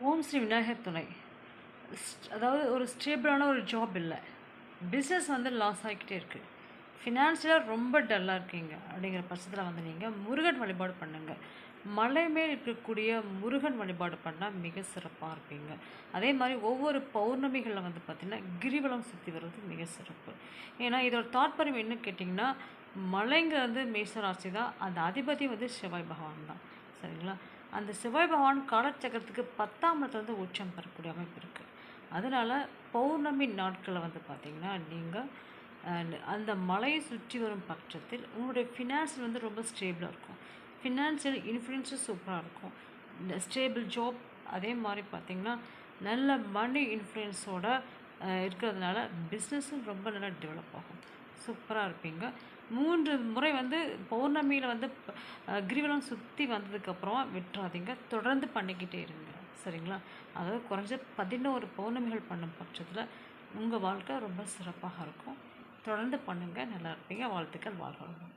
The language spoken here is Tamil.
ஓம் ஸ்ரீ விநாயகர் துணை. அதாவது ஒரு ஸ்டேபிளான ஒரு ஜாப் இல்லை, பிஸ்னஸ் வந்து லாஸ் ஆகிக்கிட்டே இருக்குது, ஃபினான்ஷியலாக ரொம்ப டல்லாக இருக்கீங்க அப்படிங்கிற பட்சத்தில் வந்து நீங்கள் முருகன் வழிபாடு பண்ணுங்கள். மலை மேல் இருக்கக்கூடிய முருகன் வழிபாடு பண்ணால் மிக சிறப்பாக இருப்பீங்க. அதே மாதிரி ஒவ்வொரு பௌர்ணமிகளில் வந்து பார்த்திங்கன்னா கிரிவலம் சுற்றி வர்றது மிக சிறப்பு. ஏன்னா இதோட தாற்பயம் என்ன கேட்டிங்கன்னா, மலைங்க வந்து மேசராசி தான், அந்த அதிபதி வந்து செவ்வாய் பகவான் தான். சரிங்களா? அந்த செவ்வாய் பகவான் காலச்சக்கரத்துக்கு 10ஆம் இடத்துல வந்து உச்சம் பெறக்கூடிய அமைப்பு இருக்குது. அதனால் பௌர்ணமி நாட்களில் வந்து பார்த்திங்கன்னா நீங்கள் அந்த மலையை சுற்றி வரும் பட்சத்தில் உங்களுடைய ஃபினான்ஷியல் வந்து ரொம்ப ஸ்டேபிளாக இருக்கும், ஃபினான்ஷியல் இன்ஃப்ளூயன்ஸும் சூப்பராக இருக்கும், ஸ்டேபிள் ஜாப். அதே மாதிரி பார்த்திங்கன்னா நல்ல மணி இன்ஃப்ளூயன்ஸோடு இருக்கிறதுனால பிஸ்னஸும் ரொம்ப நல்லா டெவலப் ஆகும், சூப்பராக இருப்பீங்க. 3 முறை வந்து பௌர்ணமியில் வந்து கிரிவலம் சுற்றி வந்ததுக்கப்புறம் விட்டுறாதீங்க, தொடர்ந்து பண்ணிக்கிட்டே இருங்க. சரிங்களா? அதாவது குறைஞ்ச 11 பௌர்ணமிகள் பண்ணும் பட்சத்தில் உங்கள் வாழ்க்கை ரொம்ப சிறப்பாக இருக்கும். தொடர்ந்து பண்ணுங்கள், நல்லா இருப்பீங்க. வாழ்த்துக்கள். வாழ்க வளமுடன்.